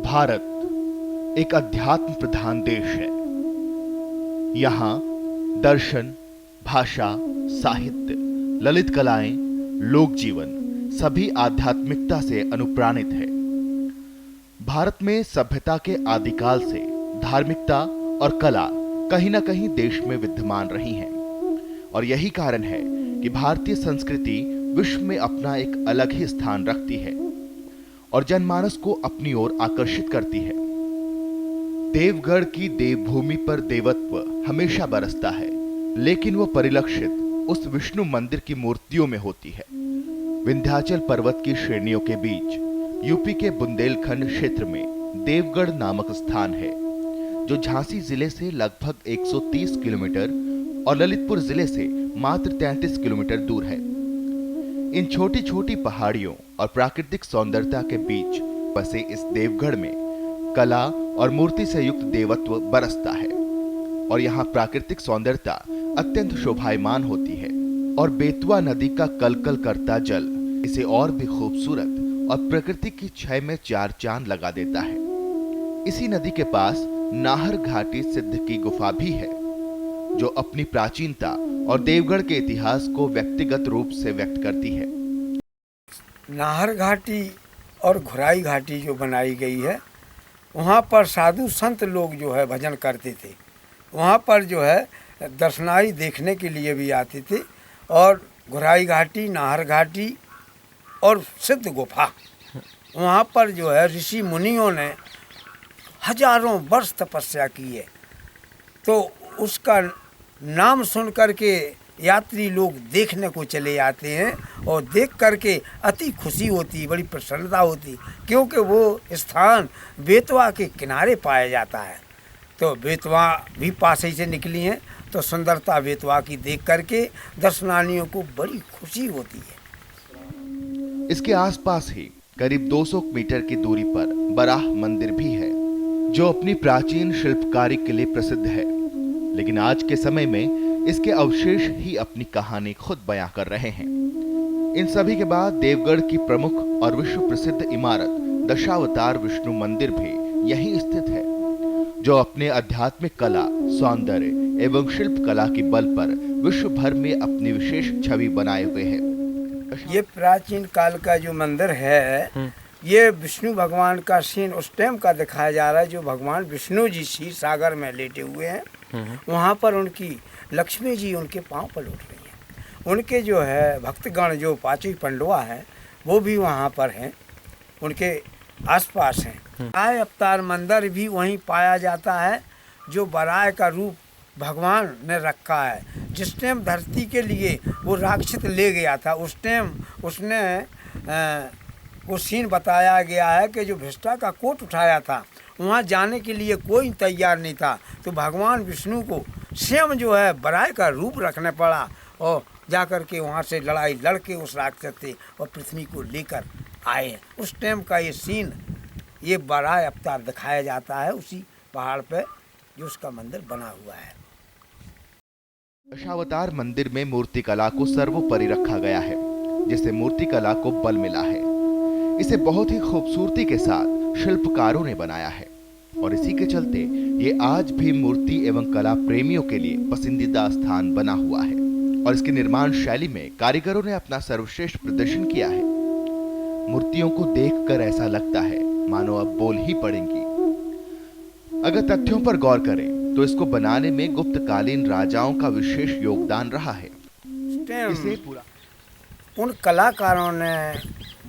भारत एक अध्यात्म प्रधान देश है। यहाँ दर्शन, भाषा, साहित्य, ललित कलाएं, लोक जीवन सभी आध्यात्मिकता से अनुप्राणित है। भारत में सभ्यता के आदिकाल से धार्मिकता और कला कहीं न कहीं देश में विद्यमान रही हैं और यही कारण है कि भारतीय संस्कृति विश्व में अपना एक अलग ही स्थान रखती है और जनमानस को अपनी ओर आकर्षित करती है। देवगढ़ की देवभूमि पर देवत्व हमेशा बरसता है, लेकिन वो परिलक्षित उस विष्णु मंदिर की मूर्तियों में होती है। विंध्याचल पर्वत की श्रेणियों के बीच यूपी के बुंदेलखंड क्षेत्र में देवगढ़ नामक स्थान है, जो झांसी जिले से लगभग 130 किलोमीटर और ललितपुर जिले से मात्र 33 किलोमीटर दूर है। इन छोटी छोटी पहाड़ियों और प्राकृतिक सौंदर्यता के बीच बसे इस देवगढ़ में कला और मूर्ति से युक्त देवत्व बरसता है और यहाँ प्राकृतिक सौंदर्यता अत्यंत शोभायमान होती है और बेतवा नदी का कलकल करता जल इसे और भी खूबसूरत और प्रकृति की छाया में चार चांद लगा देता है। इसी नदी के पास नाहर घाटी सिद्ध की गुफा भी है, जो अपनी प्राचीनता और देवगढ़ के इतिहास को व्यक्तिगत रूप से व्यक्त करती है। नाहर घाटी और घुराई घाटी जो बनाई गई है, वहाँ पर साधु संत लोग जो है भजन करते थे। वहाँ पर जो है दर्शनार्थी देखने के लिए भी आते थे और घुराई घाटी, नाहर घाटी और सिद्ध गुफा, वहाँ पर जो है ऋषि मुनियों ने हजारों वर्ष तपस्या की है। तो उसका नाम सुन करके यात्री लोग देखने को चले आते हैं और देख करके अति खुशी होती, बड़ी प्रसन्नता होती, क्योंकि वो स्थान बेतवा के किनारे पाया जाता है। तो बेतवा भी पास ही से निकली हैं, तो सुंदरता बेतवा की देख करके दर्शनार्थियों को बड़ी खुशी होती है। इसके आसपास ही करीब 200 मीटर की दूरी पर बराह मंदिर भी है, जो अपनी प्राचीन शिल्पकारी के लिए प्रसिद्ध है, लेकिन आज के समय में इसके अवशेष ही अपनी कहानी खुद बयां कर रहे हैं। इन सभी के बाद देवगढ़ की प्रमुख और विश्व प्रसिद्ध इमारत दशावतार विष्णु मंदिर भी यहीं स्थित है, जो अपने आध्यात्मिक कला, सौंदर्य एवं शिल्प कला के बल पर विश्व भर में अपनी विशेष छवि बनाए हुए है। ये प्राचीन काल का जो मंदिर है, ये विष्णु भगवान का सीन उस टाइम का दिखाया जा रहा है, जो भगवान विष्णु जी क्षीर सागर में लेटे हुए हैं। वहाँ पर उनकी लक्ष्मी जी उनके पांव पर लौट रही हैं। उनके जो है भक्तगण, जो पांचवी पंडवा है, वो भी वहाँ पर हैं, उनके आसपास हैं। बराह अवतार मंदिर भी वहीं पाया जाता है, जो बराह का रूप भगवान ने रखा है। जिस टाइम धरती के लिए वो राक्षस ले गया था, उस टाइम उसने वो सीन बताया गया है कि जो भिष्टा का कोट उठाया था, वहाँ जाने के लिए कोई तैयार नहीं था, तो भगवान विष्णु को स्वयं जो है बराह का रूप रखने पड़ा और जाकर के वहाँ से लड़ाई लड़के उस राक्षस से और पृथ्वी को लेकर आए। उस टाइम का ये सीन, ये बराह अवतार दिखाया जाता है उसी पहाड़ पे जो उसका मंदिर बना हुआ है। दशावतार मंदिर में मूर्ति कला को सर्वोपरि रखा गया है, जिससे मूर्ति कला को बल मिला है। इसे बहुत ही खूबसूरती के साथ शिल्पकारों ने बनाया है और इसी के चलते ये आज भी मूर्ति एवं कला प्रेमियों के लिए पसंदीदा स्थान बना हुआ है और इसकी निर्माण शैली में कारीगरों ने अपना सर्वश्रेष्ठ प्रदर्शन किया है। मूर्तियों को देखकर ऐसा लगता है मानो अब बोल ही पड़ेंगी। अगर तथ्यों पर गौर करें तो इसको बनाने में गुप्तकालीन राजाओं का विशेष योगदान रहा है। इसे पूरा उन कलाकारों ने,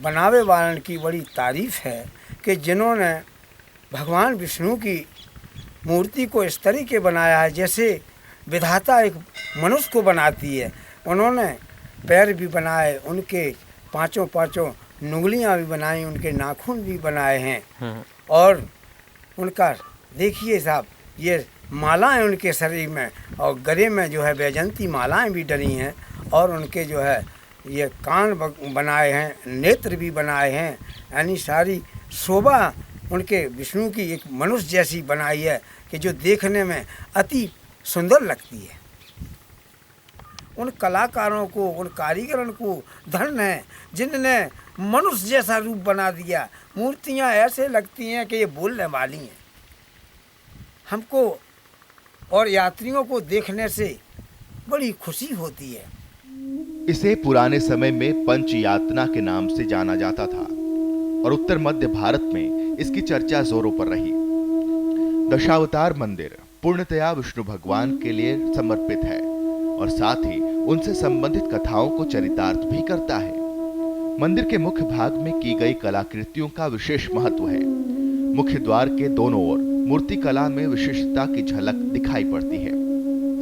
बनावे वालन की बड़ी तारीफ है कि जिन्होंने भगवान विष्णु की मूर्ति को इस तरीके बनाया है जैसे विधाता एक मनुष्य को बनाती है। उन्होंने पैर भी बनाए, उनके पांचों उंगलियां भी बनाई, उनके नाखून भी बनाए हैं और उनका देखिए साहब, ये मालाएं उनके शरीर में और गले में जो है वैजंती मालाएं भी डली हैं और उनके जो है ये कान बनाए हैं, नेत्र भी बनाए हैं, यानी सारी शोभा उनके विष्णु की एक मनुष्य जैसी बनाई है कि जो देखने में अति सुंदर लगती है। उन कलाकारों को, उन कारीगरों को धन्य है जिनने मनुष्य जैसा रूप बना दिया। मूर्तियाँ ऐसे लगती हैं कि ये बोलने वाली हैं। हमको और यात्रियों को देखने से बड़ी खुशी होती है। इसे पुराने समय में पंच यातना के नाम से जाना जाता था और उत्तर मध्य भारत में इसकी चर्चा जोरों पर रही। दशावतार मंदिर पूर्णतया विष्णु भगवान के लिए समर्पित है और साथ ही उनसे संबंधित कथाओं को चरितार्थ भी करता है। मंदिर के मुख्य भाग में की गई कलाकृतियों का विशेष महत्व है। मुख्य द्वार के दोनों ओर मूर्ति कला में विशेषता की झलक दिखाई पड़ती है।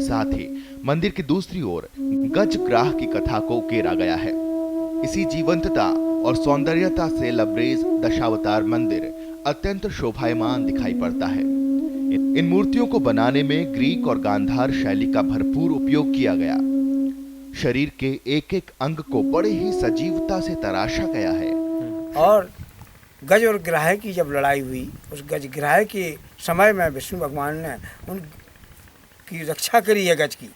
साथ ही मंदिर की दूसरी ओर गज ग्राह की कथा को उकेरा गया है। इसी जीवंतता और सौंदर्यता से लबरेज दशावतार मंदिर अत्यंत शोभायमान दिखाई पड़ता है। इन मूर्तियों को बनाने में ग्रीक और गांधार शैली का भरपूर उपयोग किया गया। शरीर के एक एक अंग को बड़े ही सजीवता से तराशा गया है। और गज और ग्राह की जब लड़ाई हुई, उस गज ग्राह के समय में विष्णु भगवान ने उनकी रक्षा करी है गज की।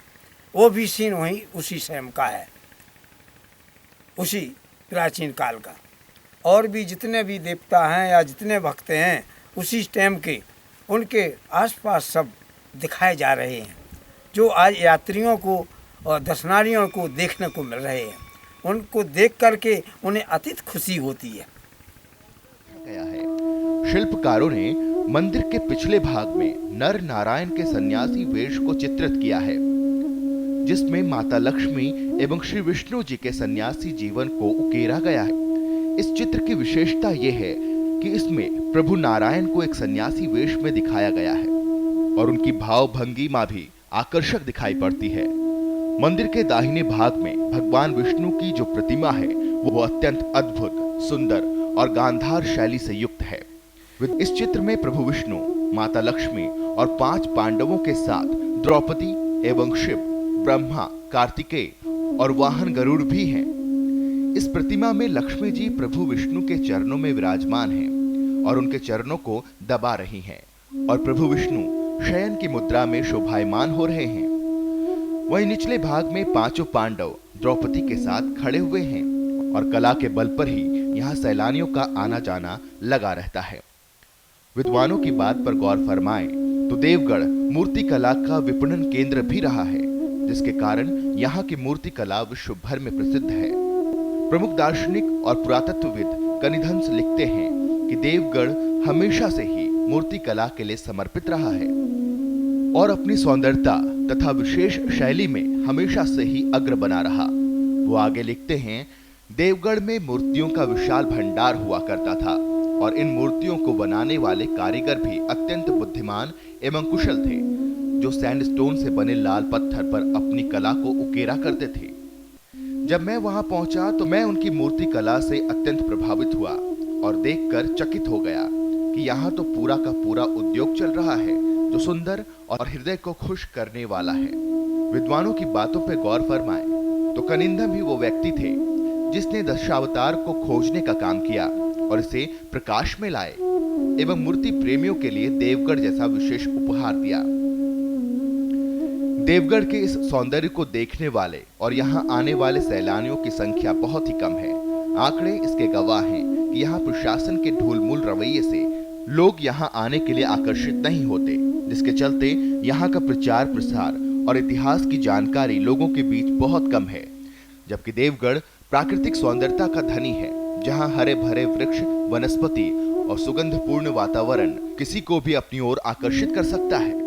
वो भी सीन वहीं उसी सेम का है, उसी प्राचीन काल का। और भी जितने भी देवता हैं या जितने भक्त हैं उसी टाइम के, उनके आसपास सब दिखाए जा रहे हैं, जो आज यात्रियों को और दर्शनार्थियों को देखने को मिल रहे हैं। उनको देख करके उन्हें अतित खुशी होती है। शिल्पकारों ने मंदिर के पिछले भाग में नर नारायण के सन्यासी वेश को चित्रित किया है, जिसमें माता लक्ष्मी एवं श्री विष्णु जी के सन्यासी जीवन को उकेरा गया है। इस चित्र की विशेषता यह है कि इसमें प्रभु नारायण को एक सन्यासी वेश में दिखाया गया है और उनकी भाव भंगिमा भी आकर्षक दिखाई पड़ती है। मंदिर के दाहिने भाग में भगवान विष्णु की जो प्रतिमा है वो अत्यंत अद्भुत, सुंदर और गांधार शैली से युक्त है। इस चित्र में प्रभु विष्णु, माता लक्ष्मी और 5 पांडवों के साथ द्रौपदी एवं शिव, ब्रह्मा, कार्तिकेय और वाहन गरुड़ भी हैं। इस प्रतिमा में लक्ष्मी जी प्रभु विष्णु के चरणों में विराजमान हैं और उनके चरणों को दबा रही हैं और प्रभु विष्णु शयन की मुद्रा में शोभायमान हो रहे हैं। वहीं निचले भाग में 5 पांडव द्रौपदी के साथ खड़े हुए हैं और कला के बल पर ही यहाँ सैलानियों का आना जाना लगा रहता है। विद्वानों की बात पर गौर फरमाएं तो देवगढ़ मूर्ति कला का विपणन केंद्र भी रहा है, जिसके कारण यहाँ की मूर्ति कला विश्व भर में प्रसिद्ध है। प्रमुख दार्शनिक और पुरातत्वविद कनिधंस लिखते हैं कि देवगढ़ हमेशा से ही मूर्ति कला के लिए समर्पित रहा है और अपनी सौंदर्यता तथा विशेष शैली में हमेशा से ही अग्र बना रहा। वो आगे लिखते हैं, देवगढ़ में मूर्तियों का विशाल भंडार हुआ करता था और इन मूर्तियों को बनाने वाले कारीगर भी अत्यंत बुद्धिमान एवं कुशल थे, जो सैंडस्टोन से बने लाल पत्थर पर अपनी कला को उकेरा करते थे। जब मैं वहां पहुंचा तो मैं उनकी मूर्ति कला से अत्यंत प्रभावित हुआ और देखकर चकित हो गया कि यहाँ तो पूरा का पूरा उद्योग चल रहा है जो सुंदर और हृदय को खुश करने वाला है। विद्वानों की बातों पर गौर फरमाएं तो कनिंधम ही वो व्यक्ति थे जिसने दशावतार को खोजने का काम किया और इसे प्रकाश में लाए एवं मूर्ति प्रेमियों के लिए देवगढ़ जैसा विशेष उपहार दिया। देवगढ़ के इस सौंदर्य को देखने वाले और यहाँ आने वाले सैलानियों की संख्या बहुत ही कम है। आंकड़े इसके गवाह हैं कि यहाँ प्रशासन के ढूलमूल रवैये से लोग यहाँ आने के लिए आकर्षित नहीं होते, जिसके चलते यहाँ का प्रचार प्रसार और इतिहास की जानकारी लोगों के बीच बहुत कम है। जबकि देवगढ़ प्राकृतिक सौंदर्यता का धनी है, जहाँ हरे भरे वृक्ष, वनस्पति और सुगंधपूर्ण वातावरण किसी को भी अपनी ओर आकर्षित कर सकता है।